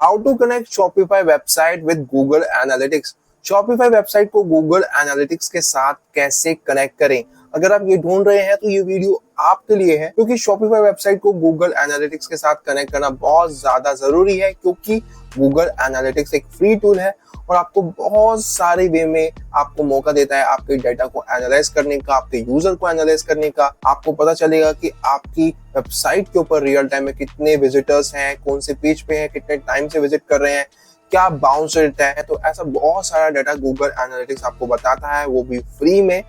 How to connect Shopify website with Google Analytics. Shopify website को Google Analytics के साथ कैसे कनेक्ट करें। अगर आप ये ढूंढ रहे हैं तो ये वीडियो आपके लिए है, क्योंकि शॉपिफाई वेबसाइट को गूगल एनालिटिक्स के साथ कनेक्ट करना बहुत ज्यादा जरूरी है, क्योंकि गूगल एनालिटिक्स एक फ्री टूल है और आपको बहुत सारे वे में आपको मौका देता है आपके डाटा को एनालाइज करने का, आपके यूजर को एनालाइज करने का। आपको पता चलेगा कि आपकी वेबसाइट के ऊपर रियल टाइम में कितने विजिटर्स हैं, कौन से पेज पे हैं, कितने टाइम से विजिट कर रहे हैं, क्या बाउंस रेट है। तो ऐसा बहुत सारा डाटा गूगल एनालिटिक्स आपको बताता है, वो भी फ्री में।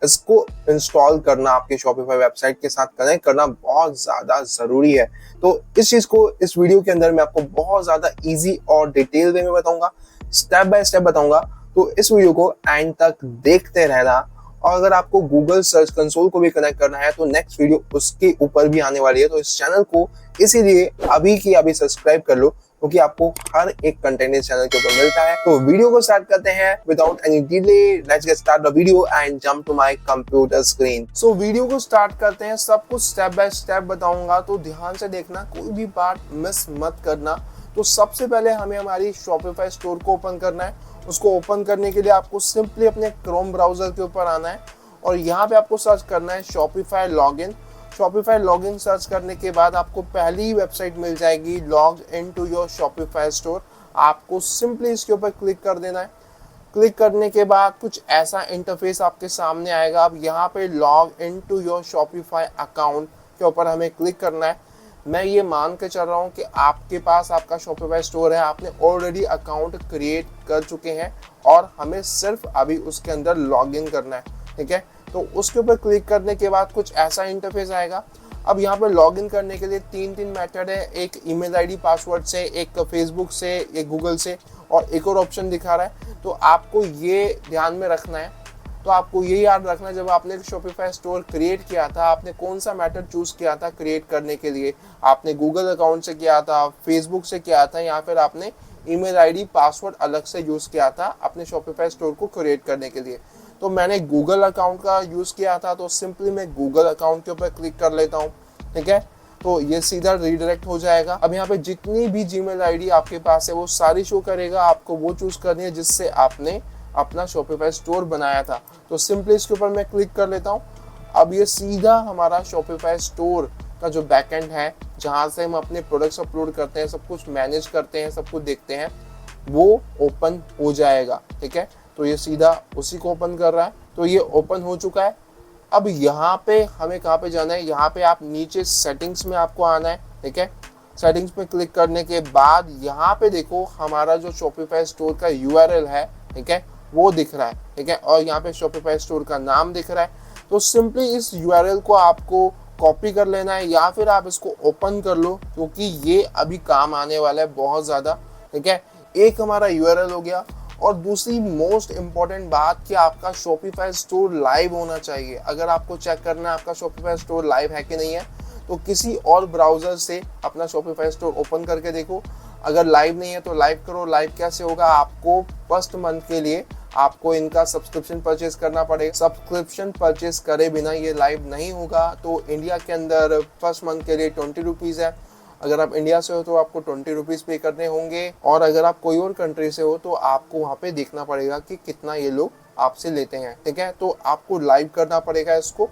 इसको इंस्टॉल करना, आपके शॉपिफाई वेबसाइट के साथ कनेक्ट करना बहुत ज्यादा जरूरी है। तो इस चीज को इस वीडियो के अंदर मैं आपको बहुत ज्यादा इजी और डिटेल वे में बताऊंगा, स्टेप बाय स्टेप बताऊंगा। तो इस वीडियो को एंड तक देखते रहना। और अगर आपको गूगल सर्च कंसोल को भी कनेक्ट करना है तो नेक्स्ट वीडियो उसके ऊपर भी आने वाली है। तो इस चैनल को इसीलिए अभी की अभी सब्सक्राइब कर लो, क्योंकि आपको हर एक कंटेंट इस चैनल के ऊपर मिलता है। तो वीडियो को स्टार्ट करते हैं without any delay. Let's get start the video and jump to my computer screen. So video को स्टार्ट करते हैं। सब कुछ स्टेप बाय स्टेप बताऊंगा, तो ध्यान से देखना, कोई भी पार्ट मिस मत करना। तो सबसे पहले हमें हमारी शॉपिफाई स्टोर को ओपन करना है। उसको ओपन करने के लिए आपको सिंपली अपने क्रोम ब्राउजर के ऊपर आना है और यहाँ पे आपको सर्च करना है Shopify login. Shopify login search करने के बाद आपको पहली वेबसाइट मिल जाएगी, log in to your Shopify store. आपको सिंपली इसके ऊपर क्लिक कर देना है। क्लिक करने के बाद कुछ ऐसा इंटरफेस आपके सामने आएगा। अब यहाँ पे log in to your Shopify account के ऊपर हमें क्लिक करना है। मैं ये मान के चल रहा हूँ कि आपके पास आपका शॉपिफाई स्टोर है, आपने ऑलरेडी अकाउंट क्रिएट कर चुके हैं और हमें सिर्फ अभी उसके अंदर लॉग इन करना है। ठीक है, तो उसके ऊपर क्लिक करने के बाद कुछ ऐसा इंटरफेस आएगा। अब यहाँ पर लॉग इन करने के लिए तीन मेथड है, एक ईमेल आईडी पासवर्ड से, एक फेसबुक से, एक गूगल से, और एक और ऑप्शन दिखा रहा है। तो आपको ये ध्यान में रखना है। तो आपको ये याद रखना है, जब आपने शॉपिफाई स्टोर क्रिएट किया था, आपने कौन सा मेथड चूज किया था क्रिएट करने के लिए। आपने गूगल अकाउंट से किया था, फेसबुक से किया था, या फिर आपने ईमेल आईडी पासवर्ड अलग से यूज किया था अपने शॉपिफाई स्टोर को क्रिएट करने के लिए। तो मैंने गूगल अकाउंट का यूज किया था, तो सिंपली मैं गूगल अकाउंट के ऊपर क्लिक कर लेता हूँ। ठीक है, तो ये सीधा रीडायरेक्ट हो जाएगा। अब यहाँ पे जितनी भी जीमेल आईडी आपके पास है वो सारी शो करेगा। आपको वो चूज करनी है जिससे आपने अपना शॉपिफाई स्टोर बनाया था। तो सिंपली इसके ऊपर मैं क्लिक कर लेता हूँ। अब ये सीधा हमारा शॉपिफाई स्टोर का जो बैकएंड है, जहाँ से हम अपने प्रोडक्ट्स अपलोड करते हैं, सब कुछ मैनेज करते हैं, सब कुछ देखते हैं, वो ओपन हो जाएगा। ठीक है, तो ये सीधा उसी को ओपन कर रहा है। तो ये ओपन हो चुका है। अब यहाँ पे हमें कहाँ पे जाना है, यहाँ पे आप नीचे सेटिंग्स में आपको आना है। ठीक है, सेटिंग्स में क्लिक करने के बाद यहाँ पे देखो हमारा जो शॉपिफाई स्टोर का यूआरएल है, ठीक है, वो दिख रहा है। ठीक है, और यहाँ पे शॉपिफाई स्टोर का नाम दिख रहा है। तो सिंपली इस यूआरएल को आपको कॉपी कर लेना है, या फिर आप इसको ओपन कर लो, क्योंकि ये अभी काम आने वाला है बहुत ज्यादा। ठीक है, एक हमारा यूआरएल हो गया। और दूसरी मोस्ट इंपॉर्टेंट बात कि आपका शॉपिफाई स्टोर लाइव होना चाहिए। अगर आपको चेक करना है आपका शॉपिफाई स्टोर लाइव है कि नहीं है, तो किसी और ब्राउजर से अपना शॉपिफाई स्टोर ओपन करके देखो। अगर लाइव नहीं है तो लाइव करो। लाइव कैसे होगा, आपको फर्स्ट मंथ के लिए आपको इनका सब्सक्रिप्शन परचेज करना पड़ेगा। सब्सक्रिप्शन परचेज करे बिना ये लाइव नहीं होगा। तो इंडिया के अंदर फर्स्ट मंथ के लिए 20 रुपीज़ है। अगर आप इंडिया से हो तो आपको 20 रुपीज़ पे करने होंगे, और अगर आप कोई और कंट्री से हो तो आपको वहाँ पे देखना पड़ेगा कि कितना ये लोग आपसे लेते हैं। ठीक है, तो आपको लाइव करना पड़ेगा इसको।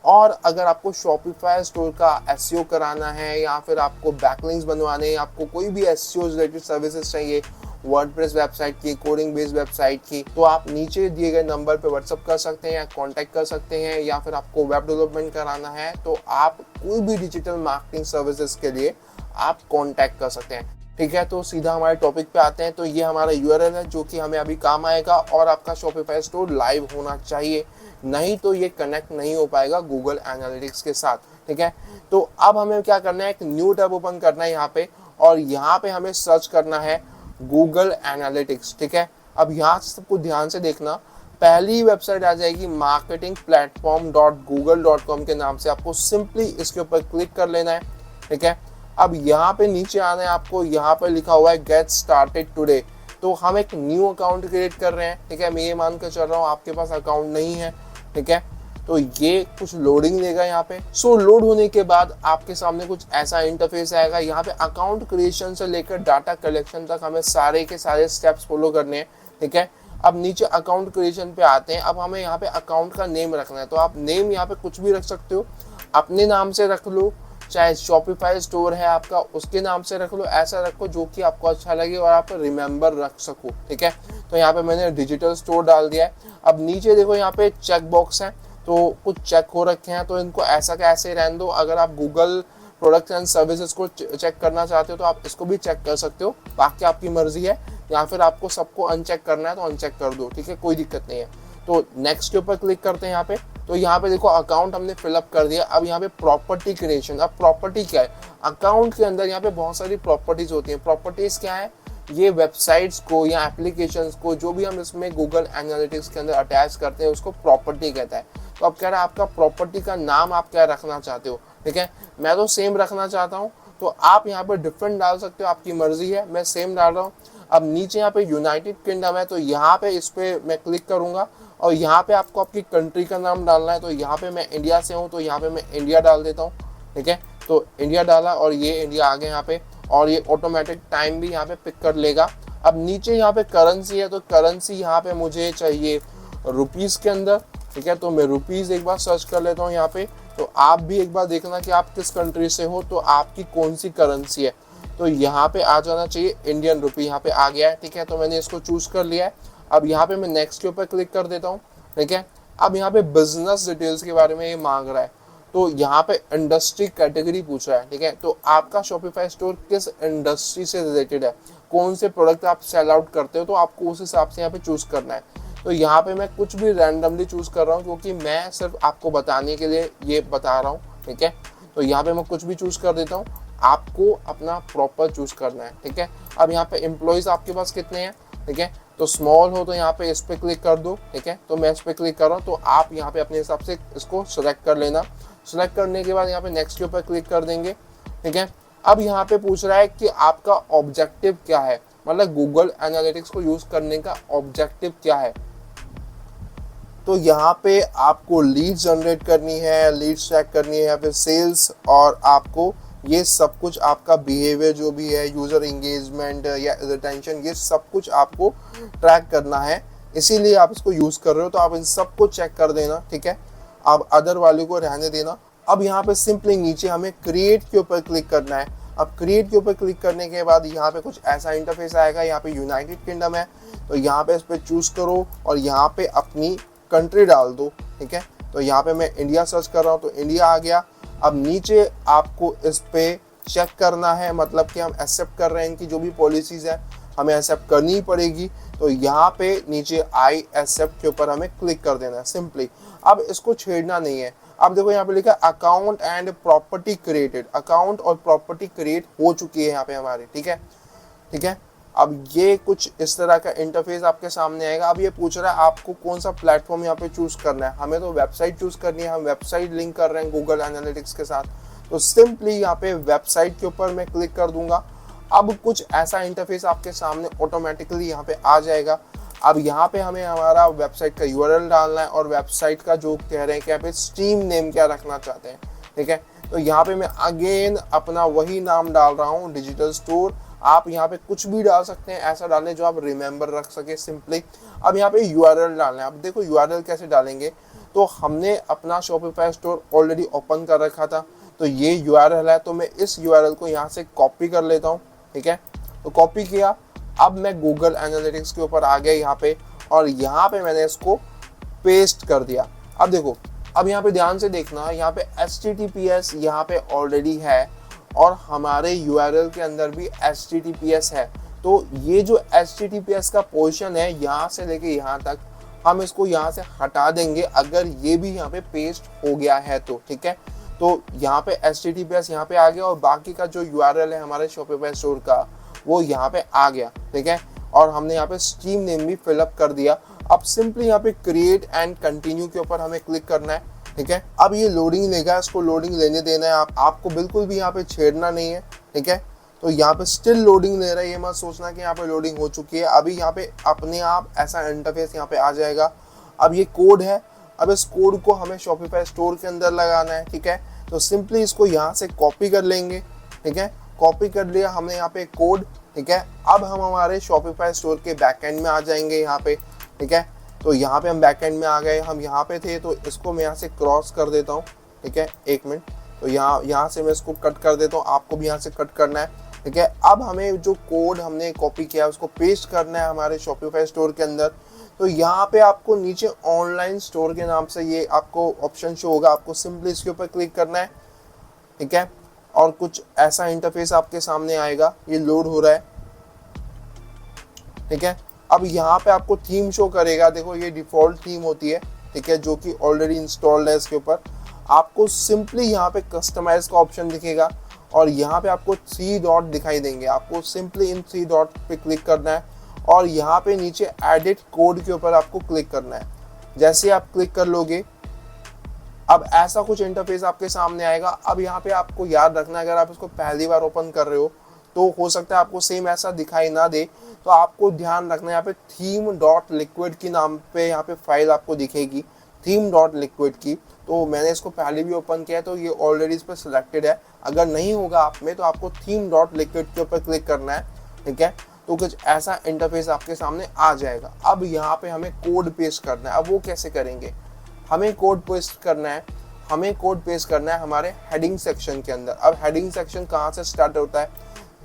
और अगर आपको शॉपिफाई स्टोर का एसईओ कराना है, या फिर आपको बैकलिंक्स बनवाने हैं, आपको कोई भी एसईओ रिलेटेड सर्विसेज चाहिए, वर्डप्रेस वेबसाइट की, कोडिंग बेस्ड वेबसाइट की, तो आप नीचे दिए गए नंबर पे व्हाट्सअप कर सकते हैं या कांटेक्ट कर सकते हैं। या फिर आपको वेब डेवलपमेंट कराना है तो आप कोई भी डिजिटल मार्केटिंग सर्विसेज के लिए आप कांटेक्ट कर सकते हैं। ठीक है, तो सीधा हमारे टॉपिक पे आते हैं। तो ये हमारा यूआरएल है जो कि हमें अभी काम आएगा, और आपका शॉपिफाई स्टोर लाइव होना चाहिए, नहीं तो ये कनेक्ट नहीं हो पाएगा गूगल एनालिटिक्स के साथ। ठीक है, तो अब हमें क्या करना है, एक न्यू टैब ओपन करना है यहाँ पे, और यहाँ पे हमें सर्च करना है गूगल एनालिटिक्स। ठीक है, अब यहाँ से सबको ध्यान से देखना, पहली वेबसाइट आ जाएगी marketingplatform.google.com के नाम से। आपको सिंपली इसके ऊपर क्लिक कर लेना है। ठीक है, अब यहाँ पे नीचे आना है, आपको यहाँ पे लिखा हुआ है गेट स्टार्टेड टुडे। तो हम एक न्यू अकाउंट क्रिएट कर रहे हैं। ठीक है, मैं ये मान कर चल रहा हूँ आपके पास अकाउंट नहीं है। ठीक है, तो ये कुछ लोडिंग लेगा यहाँ पे। सो लोड होने के बाद आपके सामने कुछ ऐसा इंटरफेस आएगा। यहाँ पे अकाउंट क्रिएशन से लेकर डाटा कलेक्शन तक हमें सारे के सारे स्टेप्स फॉलो करने हैं, ठीक है। अब नीचे अकाउंट क्रिएशन पे आते हैं। अब हमें यहाँ पे अकाउंट का नेम रखना है, तो आप नेम यहाँ पे कुछ भी रख सकते हो, अपने नाम से रख लो, चाहे शॉपिफाई स्टोर है आपका उसके नाम से रख लो, ऐसा रखो जो कि आपको अच्छा लगे और आप रिमेंबर रख सको, ठीक है। तो यहाँ पे मैंने डिजिटल स्टोर डाल दिया है। अब नीचे देखो यहाँ पे चेक बॉक्स है, तो कुछ चेक हो रखे हैं, तो इनको ऐसा का ऐसे रहने दो। अगर आप गूगल प्रोडक्ट्स एंड सर्विसेज को चेक करना चाहते हो तो आप इसको भी चेक कर सकते हो, बाकी आपकी मर्जी है, या फिर आपको सबको अनचेक करना है तो अनचेक कर दो, ठीक है, कोई दिक्कत नहीं है। तो नेक्स्ट के ऊपर क्लिक करते हैं यहाँ पे। तो यहाँ पे देखो अकाउंट हमने फिलअप कर दिया। अब यहाँ पे प्रॉपर्टी क्रिएशन। अब प्रॉपर्टी क्या है, अकाउंट के अंदर यहाँ पे बहुत सारी प्रॉपर्टीज होती हैं। प्रॉपर्टीज क्या है, ये वेबसाइट्स को या एप्लीकेशंस को जो भी हम इसमें गूगल एनालिटिक्स के अंदर अटैच करते हैं उसको प्रॉपर्टी कहता है। तो अब कह रहा है आपका प्रॉपर्टी का नाम आप क्या रखना चाहते हो, ठीक है। मैं तो सेम रखना चाहता हूँ, तो आप यहाँ पे डिफरेंट डाल सकते हो, आपकी मर्जी है। मैं सेम डाल रहा हूँ। अब नीचे यहाँ पे यूनाइटेड किंगडम है, तो यहाँ पे इस पे मैं क्लिक करूंगा और यहाँ पे आपको आपकी कंट्री का नाम डालना है। तो यहाँ पे मैं इंडिया से हूँ, तो यहाँ पे मैं इंडिया डाल देता हूँ, ठीक है। तो इंडिया डाला और ये इंडिया आ गया यहाँ पे, और ये ऑटोमेटिक टाइम भी यहाँ पे पिक कर लेगा। अब नीचे यहाँ पे करेंसी है, तो करेंसी यहाँ पे मुझे चाहिए रुपीस के अंदर, ठीक है। तो मैं रुपीस एक बार सर्च कर लेता हूँ यहाँ पे। तो आप भी एक बार देखना कि आप किस कंट्री से हो, तो आपकी कौन सी करेंसी है। तो यहाँ पे आ जाना चाहिए इंडियन रुपी, यहाँ पे आ गया है, ठीक है। तो मैंने इसको चूज कर लिया है। अब यहाँ पे मैं नेक्स्ट के ऊपर क्लिक कर देता हूँ, ठीक है। अब यहाँ पे बिजनेस डिटेल्स के बारे में ये मांग रहा है, तो यहाँ पे इंडस्ट्री कैटेगरी पूछ रहा है, ठीक है। तो आपका शॉपिफाई स्टोर किस इंडस्ट्री से रिलेटेड है, कौन से प्रोडक्ट आप सेल आउट करते हो, तो आपको उस हिसाब से यहाँ पे चूज करना है। तो यहाँ पे मैं कुछ भी रैंडमली चूज कर रहा हूँ, क्योंकि मैं सिर्फ आपको बताने के लिए ये बता रहा हूँ, ठीक है। तो यहाँ पे मैं कुछ भी चूज कर देता हूँ, आपको अपना प्रॉपर चूज करना है, ठीक है। अब यहाँ पे एम्प्लॉइज आपके पास कितने हैं, ठीक है। तो स्मॉल हो तो यहाँ पे इस पे क्लिक कर दो, ठीक है। तो मैं इस पे क्लिक कर रहा हूँ, तो आप यहाँ पे अपने हिसाब से इसको सिलेक्ट कर लेना। सिलेक्ट करने के बाद यहाँ पे नेक्स्ट के ऊपर क्लिक कर देंगे, ठीक है। अब यहाँ पे पूछ रहा है कि आपका ऑब्जेक्टिव क्या है, मतलब गूगल एनालिटिक्स को यूज करने का ऑब्जेक्टिव क्या है। तो यहाँ पे आपको लीड जनरेट करनी है, लीड ट्रैक करनी है, या फिर सेल्स, और आपको ये सब कुछ आपका बिहेवियर जो भी है, यूजर एंगेजमेंट या रिटेंशन, ये सब कुछ आपको ट्रैक करना है, इसीलिए आप इसको यूज कर रहे हो। तो आप इन सब को चेक कर देना, ठीक है। अब अदर वाले को रहने देना। अब यहाँ पे सिंपली नीचे हमें क्रिएट के ऊपर क्लिक करना है। अब क्रिएट के ऊपर क्लिक करने के बाद यहाँ पे कुछ ऐसा इंटरफेस आएगा। यहाँ पे यूनाइटेड किंगडम है, तो यहाँ पे इस पे चूज करो और यहाँ पे अपनी कंट्री डाल दो, ठीक है। तो यहाँ पे मैं इंडिया सर्च कर रहा हूँ, तो इंडिया आ गया। अब नीचे आपको इस पे चेक करना है, मतलब कि हम एक्सेप्ट कर रहे हैं इनकी जो भी पॉलिसीज है हमें एक्सेप्ट करनी ही पड़ेगी। तो यहाँ पे नीचे आई एक्सेप्ट के ऊपर हमें क्लिक कर देना है सिंपली। अब इसको छेड़ना नहीं है। अब देखो यहाँ पे लिखा account and property created, account और प्रॉपर्टी क्रिएट हो चुकी है यहाँ पे हमारी, ठीक है, ठीक है। अब ये कुछ इस तरह का इंटरफेस आपके सामने आएगा। अब ये पूछ रहा है आपको कौन सा प्लेटफॉर्म यहाँ पे चूज करना है। हमें तो वेबसाइट चूज करनी है, हम वेबसाइट लिंक कर रहे हैं गूगल एनालिटिक्स के साथ। तो सिंपली यहाँ पे वेबसाइट के ऊपर मैं क्लिक कर दूंगा। अब कुछ ऐसा इंटरफेस आपके सामने ऑटोमेटिकली यहाँ पे आ जाएगा। अब यहाँ पे हमें हमारा वेबसाइट का यूआरएल डालना है, और वेबसाइट का जो कह रहे हैं कि यहाँ पे स्ट्रीम नेम क्या रखना चाहते हैं, ठीक है। तो यहाँ पे मैं अगेन अपना वही नाम डाल रहा हूँ, डिजिटल स्टोर। आप यहाँ पे कुछ भी डाल सकते हैं, ऐसा डालें जो आप रिमेंबर रख सके सिंपली। अब यहाँ पे यूआरएल डालना है। अब देखो यूआरएल कैसे डालेंगे, तो हमने अपना शॉपिफाई स्टोर ऑलरेडी ओपन कर रखा था, तो ये यूआरएल है। तो मैं इस यूआरएल को यहाँ से कॉपी कर लेता हूँ, ठीक है। तो कॉपी किया। अब मैं गूगल एनालिटिक्स के ऊपर आ गया यहाँ पे, और यहाँ पे मैंने इसको पेस्ट कर दिया। अब देखो, अब यहाँ पे ध्यान से देखना, यहाँ पे HTTPS यहाँ पे ऑलरेडी है, और हमारे URL के अंदर भी HTTPS है। तो ये जो HTTPS का पोर्शन है यहाँ से लेके यहाँ तक, हम इसको यहाँ से हटा देंगे अगर ये भी यहाँ पे पेस्ट हो गया है तो, ठीक है। तो यहाँ पे HTTPS यहाँ पे आ गया, और बाकी का जो URL है हमारे शॉपिफाई स्टोर का वो यहाँ पे आ गया, ठीक है। और हमने यहाँ पे स्ट्रीम नेम भी फिलअप कर दिया। अब सिंपली यहाँ पे क्रिएट एंड कंटिन्यू के ऊपर हमें क्लिक करना है, ठीक है। अब ये लोडिंग लेगा, इसको लोडिंग लेने देना है। आपको बिल्कुल भी यहाँ पे छेड़ना नहीं है, ठीक है। तो यहाँ पे स्टिल लोडिंग ले रहा है, ये मत सोचना कि यहाँ पे लोडिंग हो चुकी है। अभी यहाँ पे अपने आप ऐसा इंटरफेस यहाँ पे आ जाएगा। अब ये कोड है, अब इस कोड को हमें शॉपिफाई स्टोर के अंदर लगाना है, ठीक है। तो सिंपली इसको यहाँ से कॉपी कर लेंगे, ठीक है। कॉपी कर लिया हमने यहाँ पे कोड, ठीक है। अब हम हमारे शॉपिफाई स्टोर के बैकएंड में आ जाएंगे यहाँ पे, ठीक है। तो यहाँ पे हम बैकएंड में आ गए, हम यहाँ पे थे, तो इसको मैं यहाँ से क्रॉस कर देता हूँ, ठीक है। एक मिनट, तो यहाँ से मैं इसको कट कर देता हूँ, आपको भी यहाँ से कट करना है, ठीक है। अब हमें जो कोड हमने कॉपी किया उसको पेस्ट करना है हमारे शॉपिफाई स्टोर के अंदर। तो यहाँ पे आपको नीचे ऑनलाइन स्टोर के नाम से ये आपको ऑप्शन शो होगा, आपको सिंपली इसके ऊपर क्लिक करना है, ठीक है। और कुछ ऐसा इंटरफेस आपके सामने आएगा, ये लोड हो रहा है, ठीक है। अब यहाँ पे आपको थीम शो करेगा, देखो ये डिफॉल्ट थीम होती है, ठीक है, जो कि ऑलरेडी इंस्टॉल्ड है इसके ऊपर। आपको सिंपली यहाँ पे कस्टमाइज का ऑप्शन दिखेगा और यहाँ पे आपको 3 डॉट दिखाई देंगे, आपको सिंपली इन 3 डॉट पे क्लिक करना है और यहाँ पे नीचे एडिट कोड के ऊपर आपको क्लिक करना है। जैसे आप क्लिक कर लोगे, अब ऐसा कुछ इंटरफेस आपके सामने आएगा। अब यहाँ पे आपको याद रखना, अगर आप इसको पहली बार ओपन कर रहे हो तो हो सकता है आपको सेम ऐसा दिखाई ना दे, तो आपको ध्यान रखना है यहाँ पे थीम डॉट लिक्विड की नाम पे यहाँ पे फाइल आपको दिखेगी, थीम डॉट लिक्विड की। तो मैंने इसको पहले भी ओपन किया है, तो ये ऑलरेडी इस पर सिलेक्टेड है। अगर नहीं होगा आप में तो आपको थीम डॉट लिक्विड के ऊपर क्लिक करना है, ठीक है। तो कुछ ऐसा इंटरफेस आपके सामने आ जाएगा। अब यहाँ पे हमें कोड पेस्ट करना है। अब वो कैसे करेंगे, हमें कोड पेस्ट करना है, हमें कोड पेस्ट करना है हमारे हेडिंग सेक्शन के अंदर। अब हेडिंग सेक्शन कहाँ से स्टार्ट होता है,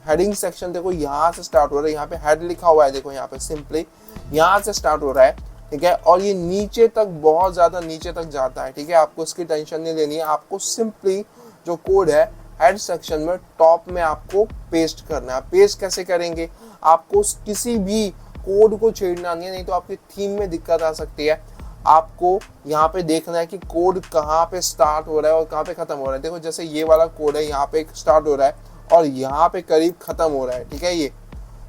हेडिंग सेक्शन देखो यहाँ से स्टार्ट हो रहा है, यहाँ पे हेड लिखा हुआ है, देखो यहाँ पे सिंपली यहाँ से स्टार्ट हो रहा है, ठीक है। और ये नीचे तक, बहुत ज्यादा नीचे तक जाता है, ठीक है। आपको इसकी टेंशन नहीं लेनी है, आपको सिंपली जो कोड है हेड सेक्शन में टॉप में आपको पेस्ट करना है। पेस्ट कैसे करेंगे, आपको किसी भी कोड को छेड़ना नहीं है, नहीं तो आपकी थीम में दिक्कत आ सकती है। आपको यहाँ पे देखना है कि कोड कहाँ पे स्टार्ट हो रहा है और कहाँ पे खत्म हो रहा है। देखो जैसे ये वाला कोड है, यहाँ पे स्टार्ट हो रहा है और यहाँ पे करीब खत्म हो रहा है, ठीक है ये।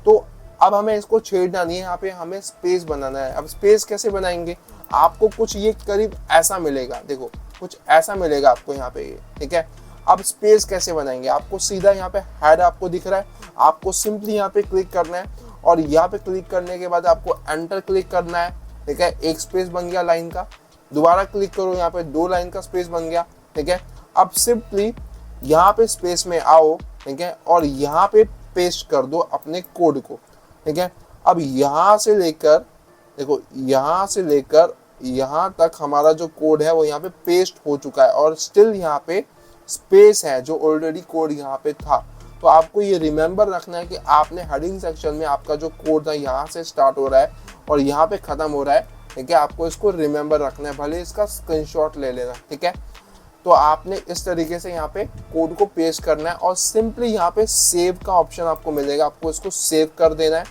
तो अब हमें इसको छेड़ना नहीं है, यहाँ पे हमें स्पेस बनाना है। अब स्पेस कैसे बनाएंगे, आपको कुछ ये करीब ऐसा मिलेगा, देखो कुछ ऐसा मिलेगा आपको यहाँ पे ये, ठीक है। अब स्पेस कैसे बनाएंगे, आपको सीधा यहाँ पे हेड आपको दिख रहा है, आपको सिंपली यहाँ पे क्लिक करना है और यहाँ पे क्लिक करने के बाद आपको एंटर क्लिक करना है, ठीक है। एक स्पेस बन गया लाइन का, दोबारा क्लिक करो, यहाँ पे 2 लाइन का स्पेस बन गया, ठीक है। अब सिंपली यहाँ पे स्पेस में आओ, ठीक है, और यहाँ पे पेस्ट कर दो अपने कोड को, ठीक है। अब यहाँ से लेकर, देखो यहाँ से लेकर यहाँ तक हमारा जो कोड है वो यहाँ पे पेस्ट हो चुका है और स्टिल यहाँ पे स्पेस है जो ऑलरेडी कोड यहाँ पे था। तो आपको ये रिमेंबर रखना है कि आपने हेडिंग सेक्शन में आपका जो कोड था यहाँ से स्टार्ट हो रहा है और यहाँ पे खत्म हो रहा है, ठीक है। आपको इसको रिमेंबर रखना है, भले इसका स्क्रीनशॉट ले लेना, ठीक है। तो आपने इस तरीके से यहाँ पे कोड को पेस्ट करना है और सिंपली यहाँ पे सेव का ऑप्शन आपको मिलेगा, आपको इसको सेव कर देना है,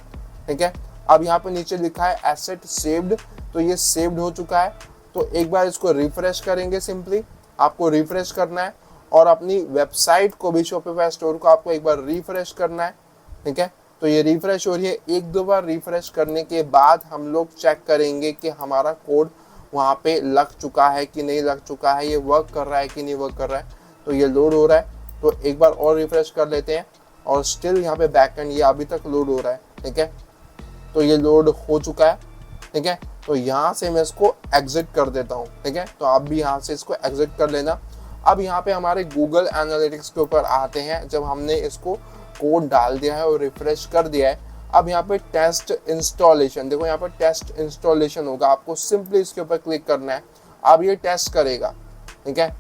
ठीक है। अब यहाँ पे नीचे लिखा है एसेट सेव्ड, तो ये सेव्ड हो चुका है। तो एक बार इसको रिफ्रेश करेंगे, सिंपली आपको रिफ्रेश करना है और अपनी वेबसाइट को भी, शॉपिफाई स्टोर को आपको एक बार रिफ्रेश करना है, ठीक है। तो ये रिफ्रेश हो रही है, 1-2 बार रिफ्रेश करने के बाद हम लोग चेक करेंगे कि हमारा कोड वहाँ पे लग चुका है कि नहीं लग चुका है, ये वर्क कर रहा है कि नहीं वर्क कर रहा है। तो ये लोड हो रहा है, तो एक बार और रिफ्रेश कर लेते हैं और स्टिल यहाँ पे बैकएंड ये अभी तक लोड हो रहा है, ठीक है। तो ये लोड हो चुका है, ठीक है। तो यहाँ से मैं इसको एग्जिट कर देता हूँ, ठीक है। तो आप भी यहाँ से इसको एग्जिट कर लेना। अब यहाँ पे हमारे गूगल एनालिटिक्स के ऊपर आते हैं। जब हमने इसको कोड डाल दिया है और रिफ्रेश कर दिया है, अब यहाँ पे टेस्ट इंस्टॉलेशन, देखो यहाँ पे टेस्ट इंस्टॉलेशन होगा, आपको सिंपली इसके ऊपर क्लिक करना है। अब ये टेस्ट करेगा, ठीक है।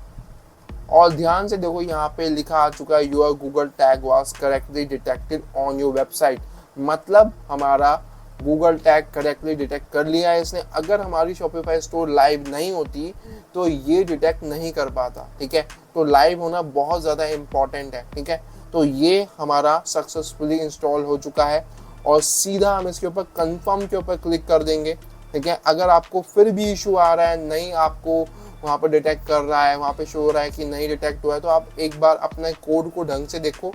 और ध्यान से देखो यहाँ पे लिखा आ चुका है your Google tag was correctly detected on your website, मतलब हमारा गूगल टैग करेक्टली डिटेक्ट कर लिया है इसने। अगर हमारी शॉपिफाई स्टोर लाइव नहीं होती तो ये डिटेक्ट नहीं कर पाता, ठीक है। तो लाइव होना बहुत ज़्यादा इम्पॉर्टेंट है, ठीक है। तो ये हमारा सक्सेसफुली इंस्टॉल हो चुका है और सीधा हम इसके ऊपर कंफर्म के ऊपर क्लिक कर देंगे, ठीक है। अगर आपको फिर भी इशू आ रहा है, नहीं आपको वहाँ पर डिटेक्ट कर रहा है, वहाँ पे शो हो रहा है कि नहीं डिटेक्ट हुआ है, तो आप एक बार अपने कोड को ढंग से देखो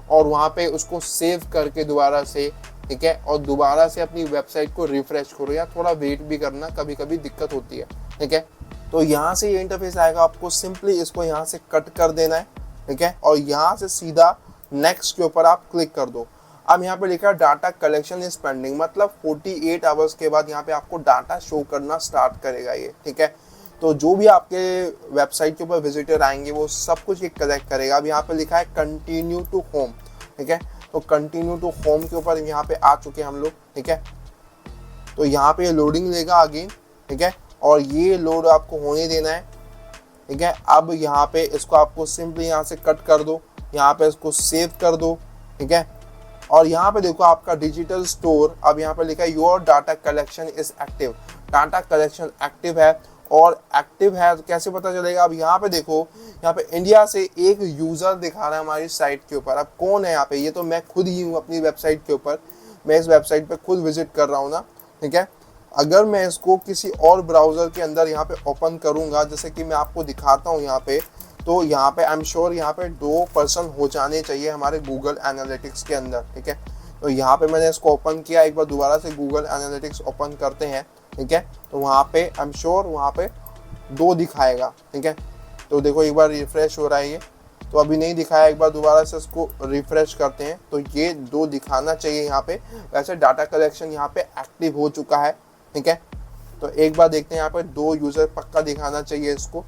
और वहाँ पे उसको सेव करके दोबारा से, ठीक है, और दोबारा से अपनी वेबसाइट को रिफ्रेश करो या थोड़ा वेट भी करना, कभी कभी दिक्कत होती है, ठीक है। तो यहाँ से ये इंटरफेस आएगा, आपको सिंपली इसको यहाँ से कट कर देना है, ठीक है, और यहाँ से सीधा नेक्स्ट के ऊपर आप क्लिक कर दो। अब यहाँ पे लिखा है डाटा कलेक्शन इज पेंडिंग, मतलब 48 आवर्स के बाद यहाँ पे आपको डाटा शो करना स्टार्ट करेगा ये, ठीक है। तो जो भी आपके वेबसाइट के ऊपर विजिटर आएंगे वो सब कुछ ये कलेक्ट करेगा। अब यहाँ पे लिखा है कंटिन्यू टू होम, ठीक है। तो कंटिन्यू टू होम के ऊपर यहाँ पे आ चुके हैं हम लोग, ठीक है। तो यहाँ पे लोडिंग लेगा अगेन, ठीक है, और ये लोड आपको होने देना है, ठीक है। अब यहाँ पे इसको आपको सिंपली यहाँ से कट कर दो, यहाँ पे इसको सेव कर दो, ठीक है। और यहाँ पे देखो आपका डिजिटल स्टोर, अब यहाँ पे लिखा है your data collection is active. Data collection active है, और एक्टिव है तो कैसे पता चलेगा? अब यहाँ पे देखो, यहाँ पे इंडिया से एक यूजर दिखा रहा है हमारी साइट के ऊपर। अब कौन है यहाँ पे? ये तो मैं खुद ही हूँ अपनी वेबसाइट के ऊपर, मैं इस वेबसाइट पे खुद विजिट कर रहा हूँ ना, ठीक है। अगर मैं इसको किसी और ब्राउजर के अंदर यहाँ पे ओपन करूँगा, जैसे कि मैं आपको दिखाता हूँ यहाँ पे, तो यहाँ पे आई एम श्योर यहाँ पे 2 पर्सन हो जाने चाहिए हमारे गूगल एनालिटिक्स के अंदर, ठीक है। तो यहाँ पे मैंने इसको ओपन किया, एक बार दोबारा से गूगल एनालिटिक्स ओपन करते हैं, ठीक है। तो वहाँ पे आई एम श्योर वहाँ पे 2 दिखाएगा, ठीक है। तो देखो एक बार रिफ्रेश हो रहा है ये, तो अभी नहीं दिखाया, एक बार दोबारा से इसको रिफ्रेश करते हैं तो ये 2 दिखाना चाहिए यहाँ पे। वैसे डाटा कलेक्शन यहाँ पे एक्टिव हो चुका है, ठीक है। तो एक बार देखते हैं, यहाँ पे 2 यूजर पक्का दिखाना चाहिए इसको।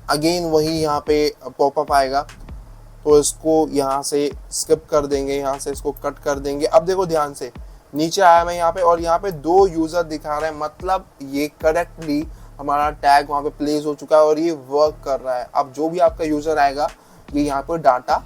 अगेन वही यहाँ पे पॉपअप आएगा, तो इसको यहाँ से स्किप कर देंगे, यहाँ से इसको कट कर देंगे। अब देखो ध्यान से नीचे आया मैं यहाँ पे, और यहाँ पे 2 यूजर दिखा रहे हैं, मतलब ये करेक्टली हमारा टैग वहाँ पे प्लेस हो चुका है और ये वर्क कर रहा है। अब जो भी आपका यूजर आएगा, ये यहाँ पे डाटा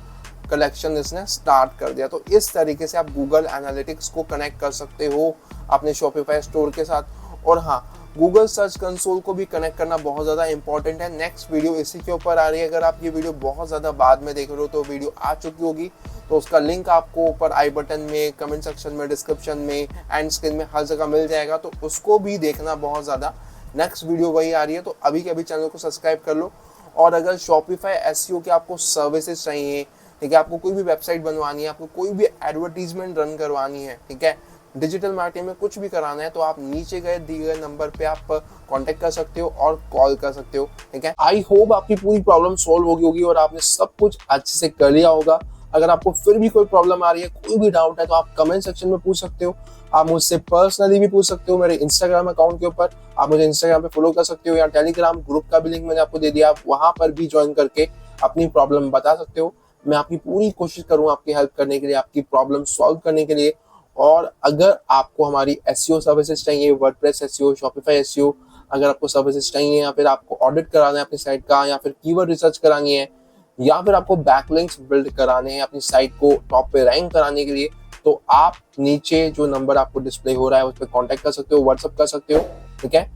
कलेक्शन इसने स्टार्ट कर दिया। तो इस तरीके से आप गूगल एनालिटिक्स को कनेक्ट कर सकते हो अपने शॉपिफाई स्टोर के साथ। और हाँ, गूगल सर्च कंसोल को भी कनेक्ट करना बहुत ज़्यादा इंपॉर्टेंट है। नेक्स्ट वीडियो इसी के ऊपर आ रही है। अगर आप ये वीडियो बहुत ज़्यादा बाद में देख रहे हो तो वीडियो आ चुकी होगी, तो उसका लिंक आपको ऊपर आई बटन में, कमेंट सेक्शन में, डिस्क्रिप्शन में, एंड स्क्रीन में हर जगह मिल जाएगा। तो उसको भी देखना बहुत ज़्यादा। नेक्स्ट वीडियो वही आ रही है, तो अभी के अभी चैनल को सब्सक्राइब कर लो। और अगर शॉपिफाई एसईओ के आपको सर्विसेज चाहिए, ठीक है, आपको कोई भी वेबसाइट बनवानी है, आपको कोई भी एडवर्टीजमेंट रन करवानी है, ठीक है, डिजिटल मार्केटिंग में कुछ भी कराना है, तो आप नीचे गए दिए गए नंबर पे आप कांटेक्ट कर सकते हो और कॉल कर सकते हो, ठीक है। आई होप आपकी पूरी प्रॉब्लम सॉल्व हो गई होगी और आपने सब कुछ अच्छे से कर लिया होगा। अगर आपको फिर भी कोई प्रॉब्लम आ रही है, कोई भी डाउट है, तो आप कमेंट सेक्शन में पूछ सकते हो। आप मुझसे पर्सनली भी पूछ सकते हो मेरे इंस्टाग्राम अकाउंट के ऊपर। आप मुझे इंस्टाग्राम पे फॉलो कर सकते हो, या टेलीग्राम ग्रुप का भी लिंक मैंने आपको दे दिया, आप वहां पर भी ज्वाइन करके अपनी प्रॉब्लम बता सकते हो। मैं आपकी पूरी कोशिश करूंगा आपकी हेल्प करने के लिए, आपकी प्रॉब्लम सॉल्व करने के लिए। और अगर आपको हमारी एसईओ सर्विसेज चाहिए, वर्डप्रेस एसईओ, शॉपिफाई एसईओ, अगर आपको सर्विसेज चाहिए, या फिर आपको ऑडिट कराना है अपनी साइट का, या फिर कीवर्ड रिसर्च करानी है, या फिर आपको बैकलिंक्स बिल्ड कराने हैं अपनी साइट को टॉप पे रैंक कराने के लिए, तो आप नीचे जो नंबर आपको डिस्प्ले हो रहा है उस पर कॉन्टेक्ट कर सकते हो, व्हाट्सअप कर सकते हो, ठीक है।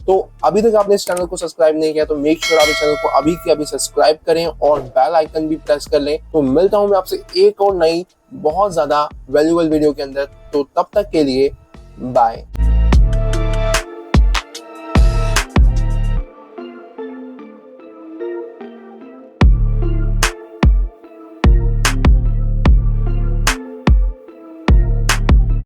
तो अभी तक आपने इस चैनल को सब्सक्राइब नहीं किया तो मेक श्योर आप इस चैनल को अभी के अभी सब्सक्राइब करें और बेल आइकन भी प्रेस कर लें। तो मिलता हूं मैं आपसे एक और नई बहुत ज्यादा वैल्यूएबल वीडियो के अंदर। तो तब तक के लिए बाय।